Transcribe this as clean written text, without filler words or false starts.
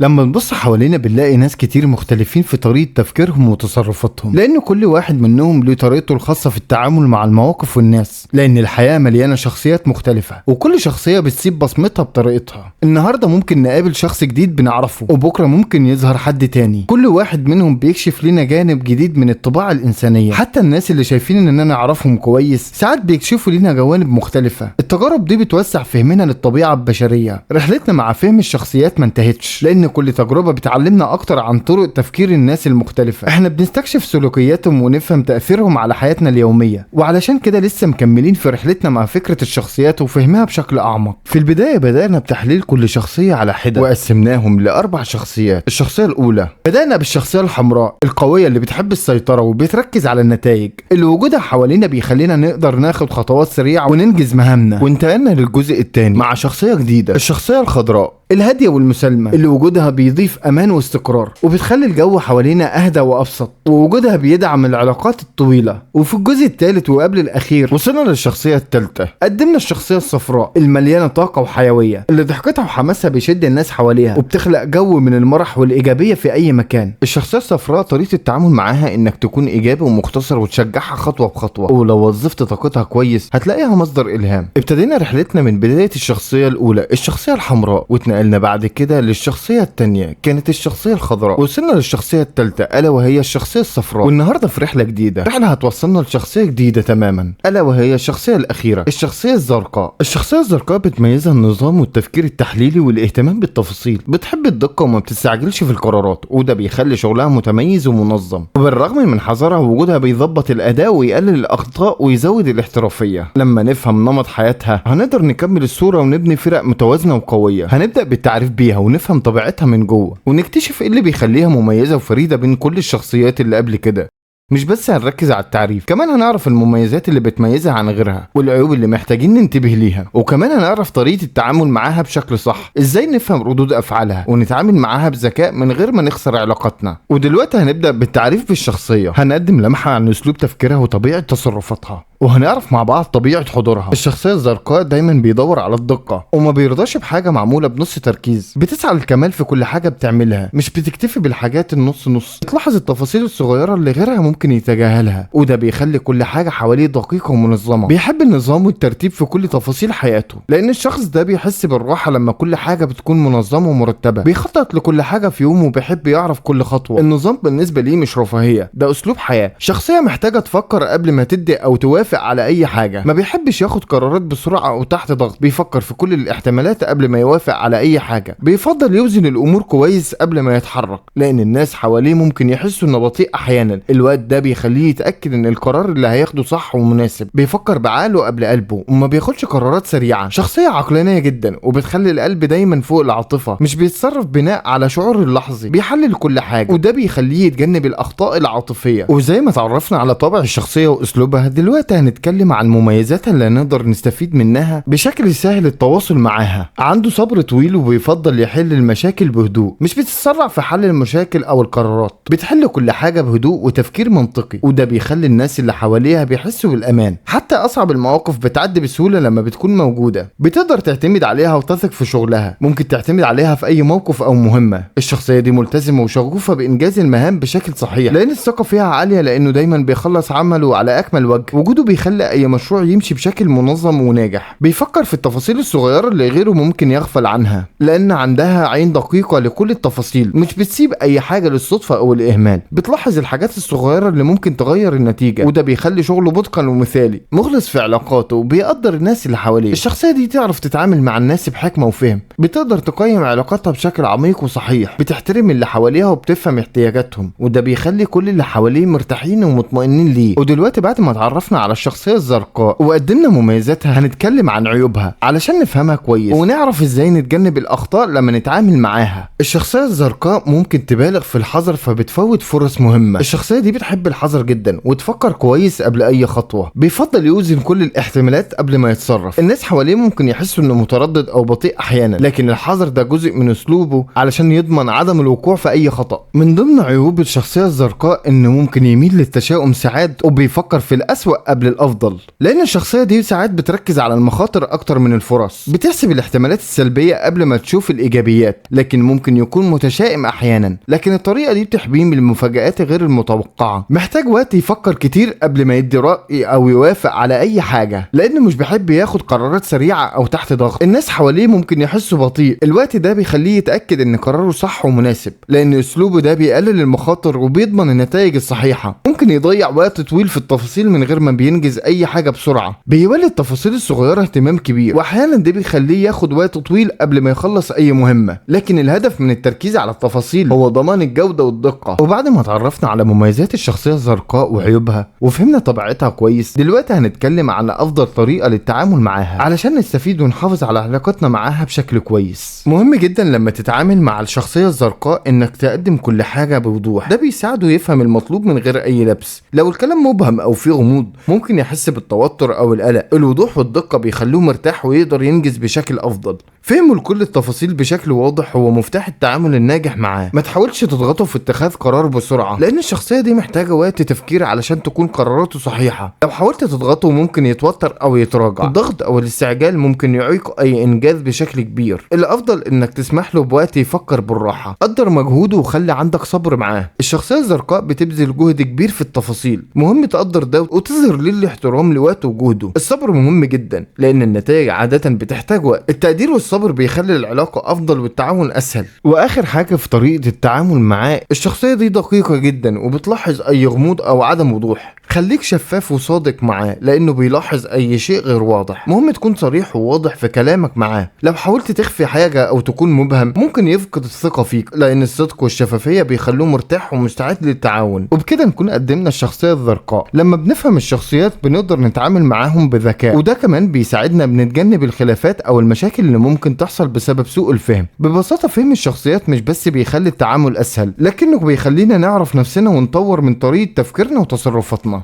لما نبص حوالينا بنلاقي ناس كتير مختلفين في طريقة تفكيرهم وتصرفاتهم، لأن كل واحد منهم له طريقته الخاصة في التعامل مع المواقف والناس، لأن الحياة مليانة شخصيات مختلفة وكل شخصية بتسيب بصمتها بطريقتها. النهاردة ممكن نقابل شخص جديد بنعرفه، وبكرة ممكن يظهر حد تاني. كل واحد منهم بيكشف لنا جانب جديد من الطباع الإنسانية. حتى الناس اللي شايفين إننا نعرفهم كويس ساعات بيكشفوا لنا جوانب مختلفة. التجارب دي بتوسع فهمنا للطبيعة البشرية. رحلتنا مع فهم الشخصيات ما انتهتش، لأن كل تجربة بتعلمنا أكتر عن طرق تفكير الناس المختلفة. احنا بنستكشف سلوكياتهم ونفهم تأثيرهم على حياتنا اليومية، وعلشان كده لسه مكملين في رحلتنا مع فكرة الشخصيات وفهمها بشكل أعمق. في البداية بدأنا بتحليل كل شخصية على حدة وقسمناهم ل4 شخصيات. الشخصية الأولى بدأنا بالشخصية الحمراء القوية اللي بتحب السيطرة وبتركز على النتائج، اللي وجودها حوالينا بيخلينا نقدر ناخد خطوات سريعة وننجز مهامنا. وانتقلنا للجزء الثاني مع شخصية جديدة، الشخصية الخضراء الهادية والمسالمة، اللي وجودها بيضيف أمان واستقرار وبتخلي الجو حوالينا أهدى وأبسط، ووجودها بيدعم العلاقات الطويلة. وفي الجزء الثالث وقبل الأخير وصلنا للشخصية الثالثة، قدمنا الشخصية الصفراء المليانة طاقة وحيوية، اللي ضحكتها وحماسها بيشد الناس حواليها وبتخلق جو من المرح والإيجابية في أي مكان. الشخصية الصفراء طريقة التعامل معاها إنك تكون إيجابي ومختصر وتشجعها خطوة بخطوة، ولو وظفت طاقتها كويس هتلاقيها مصدر إلهام. ابتدينا رحلتنا من بداية الشخصية الأولى الشخصية الحمراء، واتنقلنا بعد كده للشخصية التانية كانت الشخصية الخضراء، وصلنا للشخصية التالتة ألا وهي الشخصية الصفراء. والنهاردة في رحلة جديدة، رحلة هتوصلنا لشخصية جديدة تماما ألا وهي الشخصية الأخيرة الشخصية الزرقاء. الشخصية الزرقاء بتميزها النظام والتفكير التحليلي والاهتمام بالتفاصيل، بتحب الدقة وما بتستعجلش في القرارات، وده بيخلي شغلها متميز ومنظم. وبالرغم من حذرها وجودها بيظبط الأداء ويقلل الأخطاء ويزود الاحترافية. لما نفهم نمط حياتها هنقدر نكمل الصورة ونبني فرق متوازنة وقوية. هنبدأ بالتعريف بيها ونفهم طبيعتها من جوه، ونكتشف ايه اللي بيخليها مميزة وفريدة بين كل الشخصيات اللي قبل كده. مش بس هنركز على التعريف، كمان هنعرف المميزات اللي بتميزها عن غيرها والعيوب اللي محتاجين ننتبه ليها، وكمان هنعرف طريقة التعامل معاها بشكل صح، ازاي نفهم ردود افعالها ونتعامل معاها بذكاء من غير ما نخسر علاقاتنا. ودلوقتي هنبدأ بالتعريف بالشخصية، هنقدم لمحة عن اسلوب تفكيرها وطبيعة تصرفاتها، وهنعرف مع بعض طبيعة حضورها. الشخصية الزرقاء دايما بيدور على الدقة وما بيرضاش بحاجة معمولة بنص تركيز، بتسعى للكمال في كل حاجة بتعملها، مش بتكتفي بالحاجات النص نص، بتلاحظ التفاصيل الصغيرة اللي غيرها ممكن يتجاهلها، وده بيخلي كل حاجة حواليه دقيقة ومنظمة. بيحب النظام والترتيب في كل تفاصيل حياته، لأن الشخص ده بيحس بالراحة لما كل حاجة بتكون منظمة ومرتبة. بيخطط لكل حاجة في يومه وبيحب يعرف كل خطوة. النظام بالنسبة ليه مش رفاهية، ده أسلوب حياة. شخصية محتاجة تفكر قبل ما تدي أو توافق على أي حاجة، ما بيحبش ياخد قرارات بسرعة أو تحت ضغط، بيفكر في كل الاحتمالات قبل ما يوافق على أي حاجة. بيفضل يوزن الأمور كويس قبل ما يتحرك، لأن الناس حواليه ممكن يحسوا إنه بطيء أحيانا. الوقت ده بيخليه يتأكد إن القرار اللي هياخده صح ومناسب. بيفكر بعقله قبل قلبه وما بياخدش قرارات سريعة. شخصية عقلانية جدا وبتخلي القلب دايما فوق العاطفة، مش بيتصرف بناء على شعور اللحظي، بيحلل كل حاجة، وده بيخليه يتجنب الأخطاء العاطفية. وزي ما تعرفنا على طبع الشخصية وأسلوبها، دلوقتي هنتكلم عن مميزاتها اللي نقدر نستفيد منها بشكل سهل التواصل معاها. عنده صبر طويل وبيفضل يحل المشاكل بهدوء، مش بتتسرع في حل المشاكل أو القرارات، بتحل كل حاجة بهدوء وتفكير منطقي، وده بيخلي الناس اللي حواليها بيحسوا بالأمان. حتى أصعب المواقف بتعدي بسهولة لما بتكون موجودة. بتقدر تعتمد عليها وتثق في شغلها، ممكن تعتمد عليها في أي موقف أو مهمة. الشخصية دي ملتزمة وشغوفة بإنجاز المهام بشكل صحيح، لأن الثقة فيها عالية، لأنه دايما بيخلص عمله على أكمل وجه. وجوده بيخلي أي مشروع يمشي بشكل منظم وناجح. بيفكر في التفاصيل الصغيرة اللي غيره ممكن يغفل عنها، لأن عندها عين دقيقة لكل التفاصيل، مش بتسيب أي حاجة للصدفة أو الإهمال. بتلاحظ الحاجات الصغيرة اللي ممكن تغير النتيجة، وده بيخلي شغله متقن ومثالي. مخلص في علاقاته وبيقدر الناس اللي حواليه. الشخصية دي تعرف تتعامل مع الناس بحكمة وفهم، بتقدر تقيم علاقاتها بشكل عميق وصحيح، بتحترم اللي حواليها وبتفهم احتياجاتهم، وده بيخلي كل اللي حواليه مرتاحين ومطمئنين ليه. ودلوقتي بعد ما اتعرفنا على الشخصية الزرقاء وقدمنا مميزاتها، هنتكلم عن عيوبها علشان نفهمها كويس ونعرف ازاي نتجنب الأخطاء لما نتعامل معاها. الشخصية الزرقاء ممكن تبالغ في الحذر فبتفوت فرص مهمة. الشخصية دي بتحب الحذر جدا وتفكر كويس قبل أي خطوة. بيفضل يوزن كل الاحتمالات قبل ما يتصرف. الناس حواليه ممكن يحسوا انه متردد او بطيء احيانا، لكن الحذر ده جزء من اسلوبه علشان يضمن عدم الوقوع في اي خطأ. من ضمن عيوب الشخصية الزرقاء انه ممكن يميل للتشاؤم ساعات، وبيفكر في الأسوأ قبل للافضل، لان الشخصيه دي ساعات بتركز على المخاطر اكتر من الفرص، بتحسب الاحتمالات السلبيه قبل ما تشوف الايجابيات، لكن ممكن يكون متشائم احيانا. لكن الطريقه دي بتحميه من المفاجآت غير المتوقعه. محتاج وقت يفكر كتير قبل ما يدي راي او يوافق على اي حاجه، لانه مش بيحب ياخد قرارات سريعه او تحت ضغط. الناس حواليه ممكن يحسوا بطيء، الوقت ده بيخليه يتاكد ان قراره صح ومناسب، لان اسلوبه ده بيقلل المخاطر وبيضمن النتائج الصحيحه. ممكن يضيع وقت طويل في التفاصيل من غير ما بينجز اي حاجه بسرعه، بيولي التفاصيل الصغيره اهتمام كبير، واحيانا ده بيخليه ياخد وقت طويل قبل ما يخلص اي مهمه. لكن الهدف من التركيز على التفاصيل هو ضمان الجوده والدقه. وبعد ما اتعرفنا على مميزات الشخصيه الزرقاء وعيوبها وفهمنا طبيعتها كويس، دلوقتي هنتكلم عن افضل طريقه للتعامل معاها علشان نستفيد ونحافظ على علاقتنا معاها بشكل كويس. مهم جدا لما تتعامل مع الشخصيه الزرقاء انك تقدم كل حاجه بوضوح، ده بيساعده يفهم المطلوب من غير اي لبس. لو الكلام مبهم او فيه غموض ممكن يحس بالتوتر او القلق. الوضوح والدقه بيخلوه مرتاح ويقدر ينجز بشكل افضل. فهمه لكل التفاصيل بشكل واضح هو مفتاح التعامل الناجح معاه. ما تحاولش تضغطه في اتخاذ قرار بسرعه، لان الشخصيه دي محتاجه وقت تفكير علشان تكون قراراته صحيحه. لو حاولت تضغطه ممكن يتوتر او يتراجع. الضغط او الاستعجال ممكن يعيق اي انجاز بشكل كبير. الافضل انك تسمح له بوقت يفكر بالراحه. قدر مجهوده وخلي عندك صبر معاه. الشخصيه الزرقاء بتبذل جهد كبير في التفاصيل، مهم تقدر ده وتظهر ليه الاحترام لوقته وجهده. الصبر مهم جدا لان النتائج عاده بتحتاج وقت. التقدير والصبر بيخلي العلاقه افضل والتعاون اسهل. واخر حاجه في طريقه التعامل معاه، الشخصيه دي دقيقه جدا وبتلاحظ اي غموض او عدم وضوح. خليك شفاف وصادق معاه لانه بيلاحظ اي شيء غير واضح. مهم تكون صريح وواضح في كلامك معاه. لو حاولت تخفي حاجه او تكون مبهم ممكن يفقد الثقه فيك، لان الصدق والشفافيه بيخلوه مرتاح ومستعد للتعاون. وبكده نكون قدمنا الشخصيه الزرقاء. لما بنفهم الشخصيات بنقدر نتعامل معاهم بذكاء، وده كمان بيساعدنا بنتجنب الخلافات او المشاكل اللي ممكن تحصل بسبب سوء الفهم. ببساطه فهم الشخصيات مش بس بيخلي التعامل اسهل، لكنه بيخلينا نعرف نفسنا ونطور من طريقه تفكيرنا وتصرفاتنا.